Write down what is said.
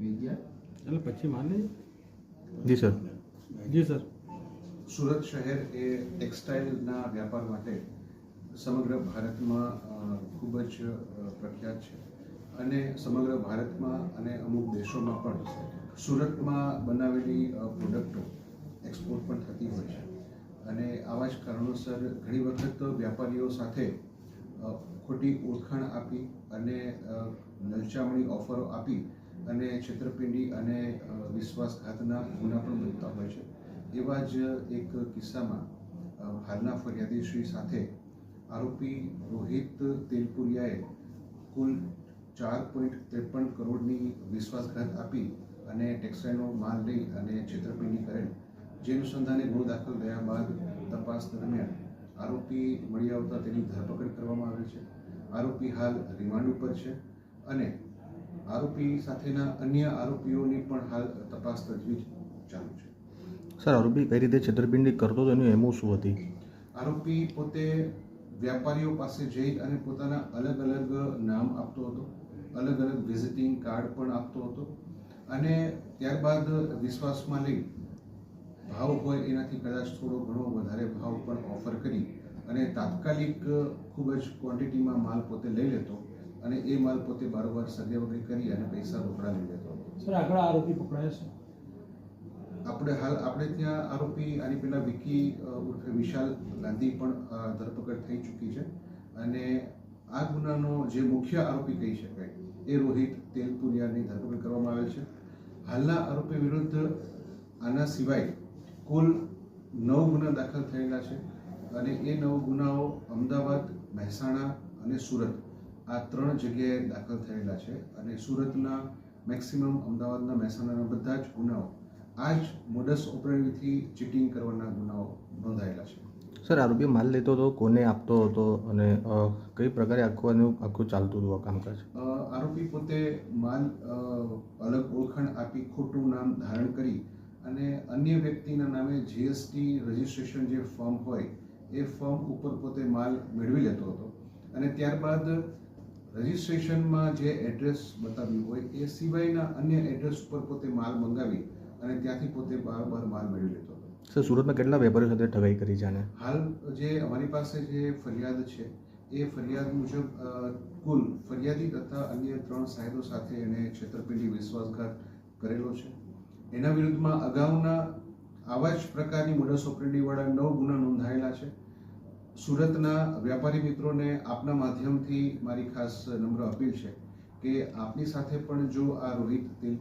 એટલે પછી માને જી સર. જી સર. સુરત શહેર એ ટેક્સટાઇલના વ્યાપાર માટે સમગ્ર ભારતમાં ખૂબ જ પ્રખ્યાત છે અને સમગ્ર ભારતમાં અને અમુક દેશોમાં પણ સુરતમાં બનાવેલી પ્રોડક્ટો એક્સપોર્ટ પણ થતી હોય છે અને આવા જ કારણોસર ઘણી વખત વેપારીઓ સાથે ખોટી ઓળખાણ આપી અને લલચામણી ઓફરો આપી અને છેતરપિંડી અને વિશ્વાસઘાતના ગુના પણ બનતા હોય છે. એવા જ એક કિસ્સામાં હાલના ફરિયાદીશ્રી સાથે આરોપી રોહિત તેલપુરિયાએ કુલ 4.53 કરોડની વિશ્વાસઘાત આપી અને ટેક્સટાઇલનો માલ લઈ અને છેતરપિંડી કરેલ. જે અનુસંધાને ગુનો દાખલ થયા બાદ તપાસ દરમિયાન આરોપી મળી આવતા તેની ધરપકડ કરવામાં આવી છે. આરોપી હાલ રિમાન્ડ ઉપર છે અને આરોપી સાથેના અન્ય આરોપીઓની પણ હાલ તપાસ તજવીજ ચાલુ છે. સર, આરોપી કઈ રીતે છેતરપિંડી કરતો હતો એનું એમો શું હતી? આરોપી પોતે વ્યાપારીઓ પાસે જઈ અને પોતાના અલગ અલગ નામ આપતો હતો, અલગ અલગ વિઝિટિંગ કાર્ડ પણ આપતો હતો અને ત્યારબાદ વિશ્વાસમાં લઈ ભાવ હોય એનાથી કદાચ થોડો ઘણો વધારે ભાવ પણ ઓફર કરી અને તાત્કાલિક ખૂબ જ ક્વોન્ટિટીમાં માલ પોતે લઈ લેતો અને એ માલ પોતે બારોબાર સર્યાવરી કરી અને પૈસા રોકડા લઈ લેતો હતો. સર, આગળ આરોપી પકડાયો છે? આપણે ત્યાં આરોપી આની પહેલા વિકી ઉર્ફે વિશાલ ગાંધી પણ ધરપકડ થઈ ચૂકી છે અને આ ગુનાનો જે મુખ્ય આરોપી કહી શકાય એ રોહિત તેલપુરિયાની ધરપકડ કરવામાં આવેલ છે. હાલના આરોપી વિરુદ્ધ આના સિવાય કુલ 9 ગુના દાખલ થયેલા છે અને એ 9 ગુનાઓ અમદાવાદ, મહેસાણા અને સુરત આ 3 જગ્યાએ દાખલ થયેલા છે અને સુરતના મેક્સિમમ, અમદાવાદના, મહેસાણાના બધા જ ગુનાઓ આ જ મોડસ ઓપરેન્ડીથી ચીટિંગ કરવાના ગુનાઓ નોંધાયેલા છે. સર, આરોપી માલ લેતો હતો, કોને આપતો હતો અને કઈ પ્રકારે આખું ચાલતું હતું આ કામકાજ? આરોપી પોતે માલ અલગ ઓળખાણ આપી ખોટું નામ ધારણ કરી અને અન્ય વ્યક્તિના નામે જીએસટી રજિસ્ટ્રેશન જે ફોર્મ હોય એ ફોર્મ ઉપર પોતે માલ મેળવી લેતો હતો અને ત્યારબાદ રજિસ્ટ્રેશનમાં જે એડ્રેસ બતાવ્યું હોય એ સિવાયના અન્ય એડ્રેસ ઉપર પોતે માલ મંગાવી અને ત્યાંથી પોતે બારોબાર માલ મેળવી લેતો હતો. સર, સુરતમાં કેટલા વેપારીઓ સાથે ઠગાઈ કરી છે આને? હાલ જે અમારી પાસે જે ફરિયાદ છે એ ફરિયાદ મુજબ કુલ ફરિયાદી તથા અન્ય 3 સાહેબો સાથે એને છેતરપિંડી, વિશ્વાસઘાત કરેલો છે. એના વિરુદ્ધમાં અગાઉના આવા જ પ્રકારની મોડસ ઓપરેન્ડીવાળા 9 ગુના નોંધાયેલા છે. સુરતના વ્યાપારી મિત્રોને આપના માધ્યમથી મારી ખાસ નમ્ર અપીલ છે કે આપની સાથે પણ જો આ રોહિત તેલ